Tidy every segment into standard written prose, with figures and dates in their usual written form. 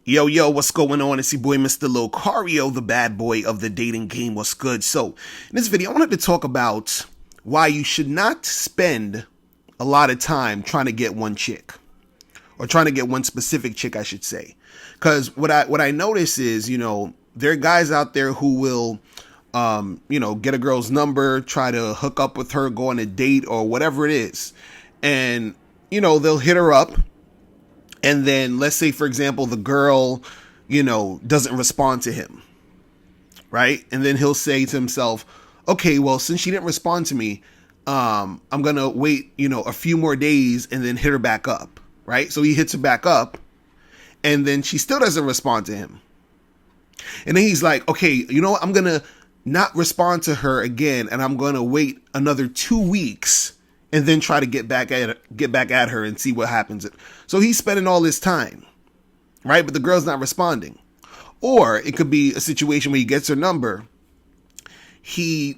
Yo, what's going on? It's your boy, Mr. Locario, the bad boy of the dating game. What's good? So, in this video, I wanted to talk about why you should not spend a lot of time trying to get one chick. Or trying to get one specific chick, I should say. Because what I notice is, there are guys out there who will, get a girl's number, try to hook up with her, go on a date, or whatever it is. And, they'll hit her up. And then let's say, for example, the girl, doesn't respond to him. Right. And then he'll say to himself, okay, well, since she didn't respond to me, I'm going to wait, a few more days and then hit her back up. Right. So he hits her back up and then she still doesn't respond to him. And then he's like, okay, you know what? I'm going to not respond to her again. And I'm going to wait another 2 weeks and then try to get back at her and see what happens. So he's spending all this time, right? But the girl's not responding. Or it could be a situation where he gets her number. He,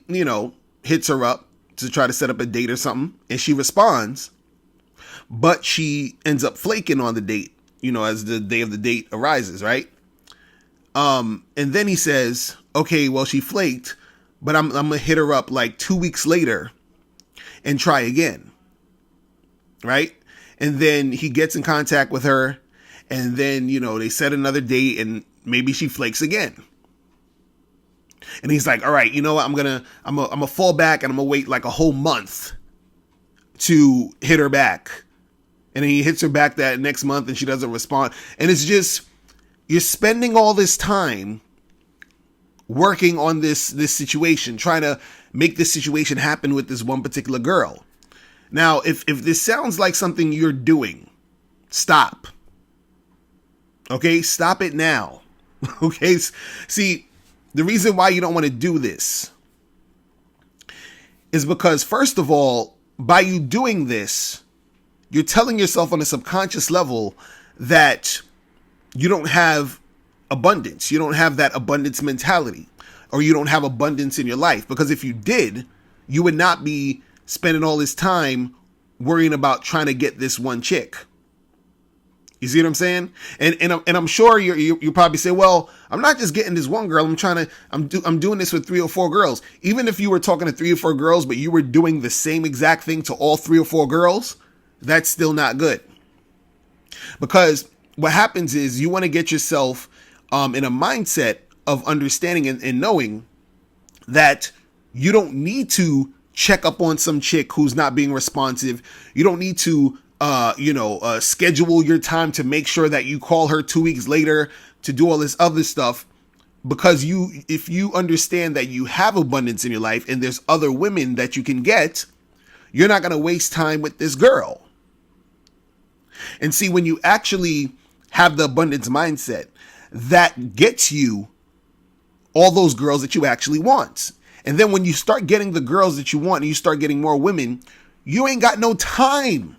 hits her up to try to set up a date or something. And she responds. But she ends up flaking on the date, as the day of the date arises, right? And then he says, okay, well, she flaked, but I'm going to hit her up like 2 weeks later and try again. Right? And then he gets in contact with her and then, they set another date and maybe she flakes again. And he's like, all right, you know what? I'm gonna fall back and I'm gonna wait like a whole month to hit her back. And then he hits her back that next month and she doesn't respond. And it's just, you're spending all this time working on this situation, trying to make this situation happen with this one particular girl. Now, if this sounds like something you're doing, stop. Okay, stop it now. Okay, see, the reason why you don't want to do this is because, first of all, by you doing this, you're telling yourself on a subconscious level that you don't have abundance. You don't have that abundance mentality, or you don't have abundance in your life. Because if you did, you would not be spending all this time worrying about trying to get this one chick. You see what I'm saying? And I'm sure you probably say, well, I'm not just getting this one girl. I'm doing this with 3 or 4 girls. Even if you were talking to 3 or 4 girls, but you were doing the same exact thing to all 3 or 4 girls, that's still not good. Because what happens is you want to get yourself in a mindset of understanding and knowing that you don't need to check up on some chick who's not being responsive. You don't need to, schedule your time to make sure that you call her 2 weeks later to do all this other stuff. Because if you understand that you have abundance in your life and there's other women that you can get, you're not going to waste time with this girl. And see, when you actually have the abundance mindset, that gets you all those girls that you actually want. And then when you start getting the girls that you want and you start getting more women, you ain't got no time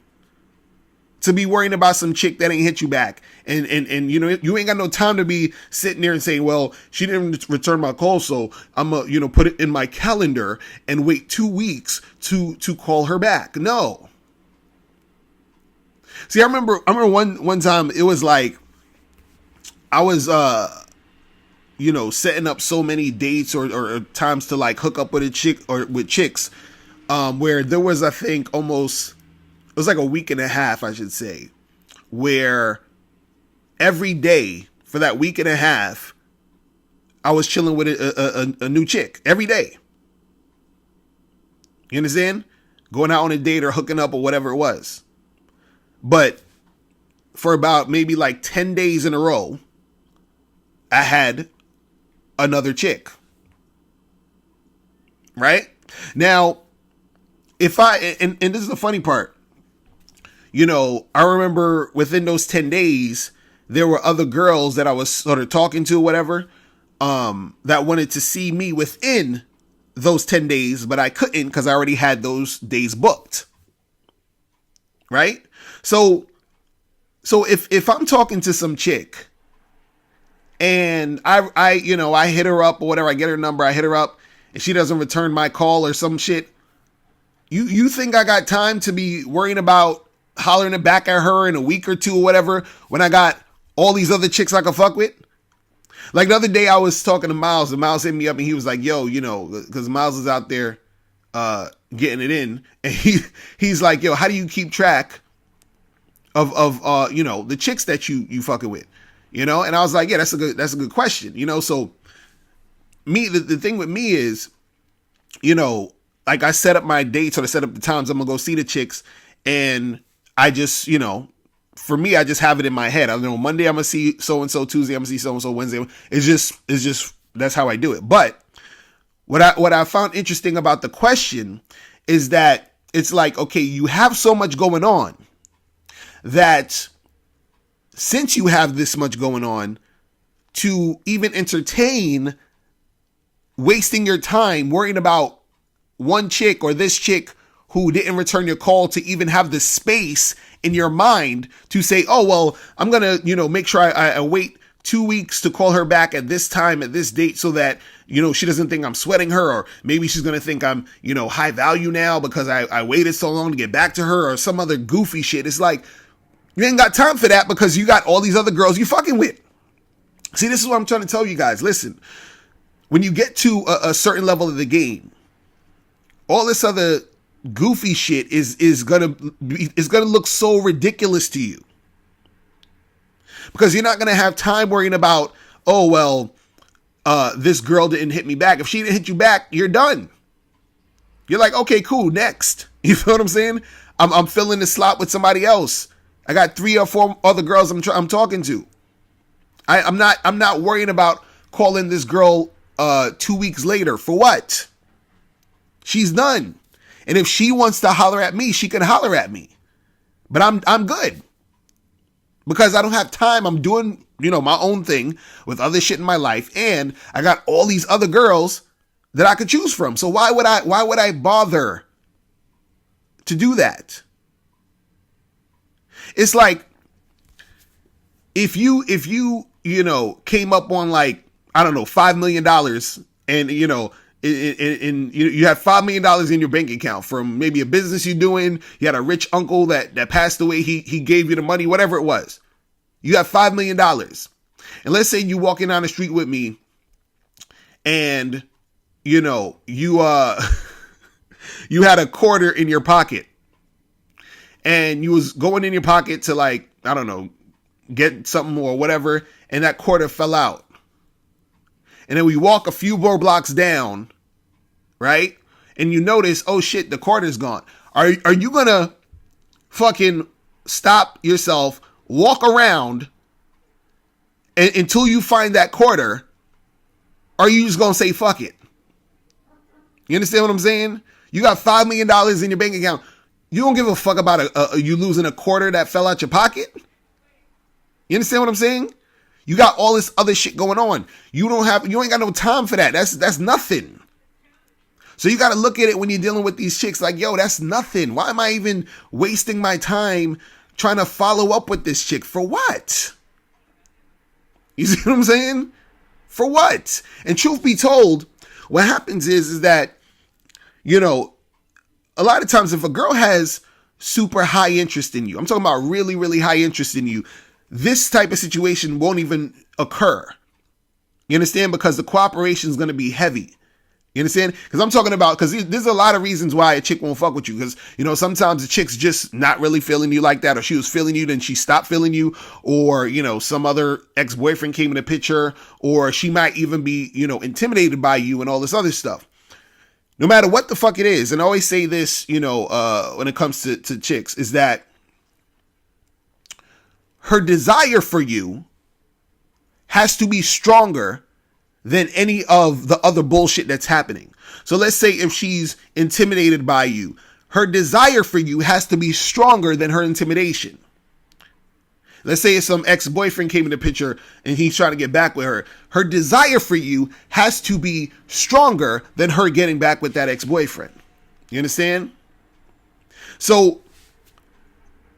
to be worrying about some chick that ain't hit you back. And you ain't got no time to be sitting there and saying, well, she didn't return my call, so I'm gonna put it in my calendar and wait 2 weeks to call her back. No. See, I remember one time it was like I was setting up so many dates or times to like hook up with a chick or with chicks, where there was, I think, it was like a week and a half, I should say, where every day for that week and a half, I was chilling with a new chick every day. You understand? Going out on a date or hooking up or whatever it was. But for about maybe like 10 days in a row, I had another chick. Right? Now, and this is the funny part, I remember within those 10 days, there were other girls that I was sort of talking to, whatever, that wanted to see me within those 10 days, but I couldn't because I already had those days booked. Right? So if I'm talking to some chick and I hit her up or whatever, I get her number, I hit her up and she doesn't return my call or some shit, you think I got time to be worrying about hollering it back at her in a week or two or whatever when I got all these other chicks I could fuck with. Like the other day I was talking to Miles, and Miles hit me up and he was like, yo, you know, because Miles is out there getting it in, and he's like, yo, how do you keep track of you know, the chicks that you fucking with, you know? And I was like, yeah, that's a good question, you know? So the thing with me is, you know, like I set up my dates, or I set up the times I'm gonna go see the chicks, and I just, you know, for me, I just have it in my head. I know Monday I'm gonna see so and so, Tuesday I'm gonna see so and so, Wednesday. It's just that's how I do it. But what I found interesting about the question is that it's like, okay, you have so much going on that since you have this much going on, to even entertain wasting your time worrying about one chick or this chick who didn't return your call, to even have the space in your mind to say, oh, well, I'm going to, you know, make sure I wait 2 weeks to call her back at this time, at this date, so that, you know, she doesn't think I'm sweating her, or maybe she's going to think I'm, you know, high value now because I waited so long to get back to her, or some other goofy shit. It's like, you ain't got time for that because you got all these other girls you fucking with. See, this is what I'm trying to tell you guys. Listen, when you get to a certain level of the game, all this other goofy shit is gonna look so ridiculous to you, because you're not gonna have time worrying about, oh, well, this girl didn't hit me back. If she didn't hit you back, you're done. You're like, okay, cool, next. You feel what I'm saying? I'm filling the slot with somebody else. I got 3 or 4 other girls I'm talking to. I'm not worrying about calling this girl 2 weeks later. For what? She's done. And if she wants to holler at me, she can holler at me. But I'm good, because I don't have time. I'm doing, you know, my own thing with other shit in my life, and I got all these other girls that I could choose from. So why would I bother to do that? It's like if you you know, came up on, like, I don't know, $5 million, and, you know, you have $5 million in your bank account from maybe a business you're doing. You had a rich uncle that passed away. He gave you the money, whatever it was. You have $5 million. And let's say you walking down the street with me, and, you know, you you had a quarter in your pocket, and you was going in your pocket to, like, I don't know, get something or whatever, and that quarter fell out. And then we walk a few more blocks down, right? And you notice, oh shit, the quarter's gone. Are you gonna fucking stop yourself, walk around until you find that quarter? Or are you just gonna say fuck it? You understand what I'm saying? You got $5 million in your bank account. You don't give a fuck about you losing a quarter that fell out your pocket. You understand what I'm saying? You got all this other shit going on. You ain't got no time for that. That's nothing. So you got to look at it when you're dealing with these chicks like, yo, that's nothing. Why am I even wasting my time trying to follow up with this chick? For what? You see what I'm saying? For what? And truth be told, what happens is that, you know, a lot of times if a girl has super high interest in you, I'm talking about really, really high interest in you, this type of situation won't even occur. You understand? Because the cooperation is going to be heavy. You understand? Because I'm talking about, because there's a lot of reasons why a chick won't fuck with you. Because, you know, sometimes the chick's just not really feeling you like that, or she was feeling you, then she stopped feeling you, or, you know, some other ex-boyfriend came in the picture, or she might even be, you know, intimidated by you and all this other stuff. No matter what the fuck it is, and I always say this, you know, when it comes to chicks, is that her desire for you has to be stronger than any of the other bullshit that's happening. So let's say if she's intimidated by you, her desire for you has to be stronger than her intimidation. Let's say if some ex-boyfriend came in the picture and he's trying to get back with her. Her desire for you has to be stronger than her getting back with that ex-boyfriend. You understand? So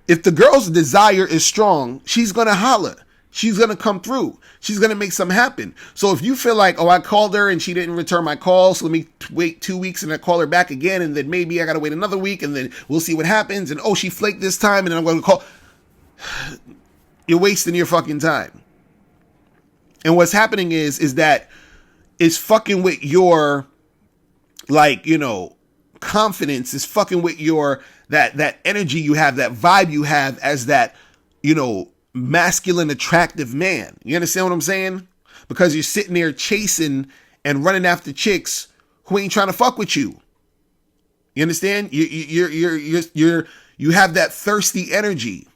if the girl's desire is strong, she's going to holler. She's going to come through. She's going to make something happen. So if you feel like, oh, I called her and she didn't return my call, so let me wait 2 weeks and I call her back again, and then maybe I got to wait another week and then we'll see what happens. And oh, she flaked this time and then I'm going to call. You're wasting your fucking time. And what's happening is that it's fucking with your, like, you know, confidence. Is fucking with your, that energy you have, that vibe you have as that, you know, masculine, attractive man. You understand what I'm saying? Because you're sitting there chasing and running after chicks who ain't trying to fuck with you. You understand? You have that thirsty energy.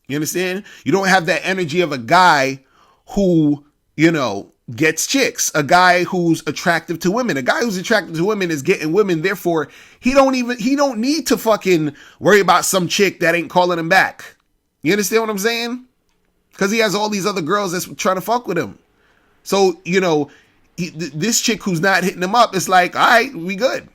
You understand? You don't have that energy of a guy who, you know, gets chicks. A guy who's attractive to women. A guy who's attractive to women is getting women. Therefore, he don't need to fucking worry about some chick that ain't calling him back. You understand what I'm saying? Because he has all these other girls that's trying to fuck with him. So, you know, this chick who's not hitting him up, it's like, all right, we good.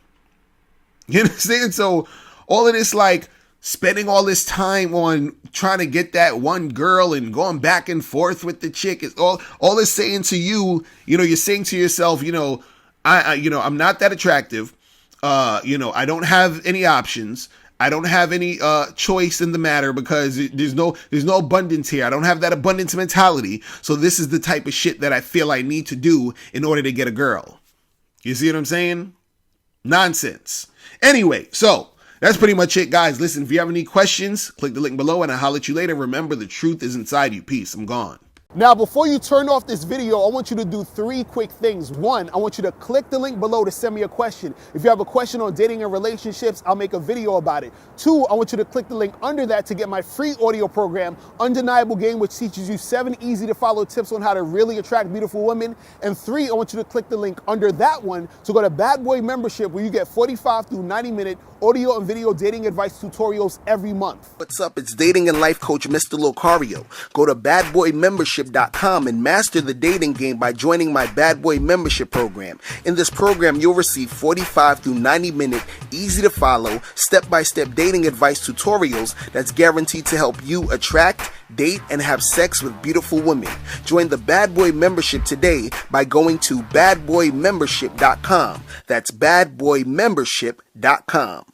You understand? So all of this, like, spending all this time on trying to get that one girl and going back and forth with the chick is all it's saying to you. You know, you're saying to yourself, you know, I'm not that attractive. You know, I don't have any options. I don't have any choice in the matter because there's no abundance here. I don't have that abundance mentality. So this is the type of shit that I feel I need to do in order to get a girl. You see what I'm saying? Nonsense. Anyway, so that's pretty much it, guys. Listen, if you have any questions, click the link below and I'll holler at you later. Remember, the truth is inside you. Peace. I'm gone. Now, before you turn off this video, I want you to do 3 quick things. 1, I want you to click the link below to send me a question. If you have a question on dating and relationships, I'll make a video about it. 2, I want you to click the link under that to get my free audio program, Undeniable Game, which teaches you 7 easy to follow tips on how to really attract beautiful women. And 3, I want you to click the link under that one to go to Bad Boy Membership, where you get 45 through 90-minute audio and video dating advice tutorials every month. What's up? It's dating and life coach Mr. Locario. Go to badboymembership.com and master the dating game by joining my Bad Boy Membership program. In this program, you'll receive 45 through 90-minute, easy to follow, step-by-step dating advice tutorials that's guaranteed to help you attract, date, and have sex with beautiful women. Join the Bad Boy Membership today by going to badboymembership.com. That's badboymembership.com.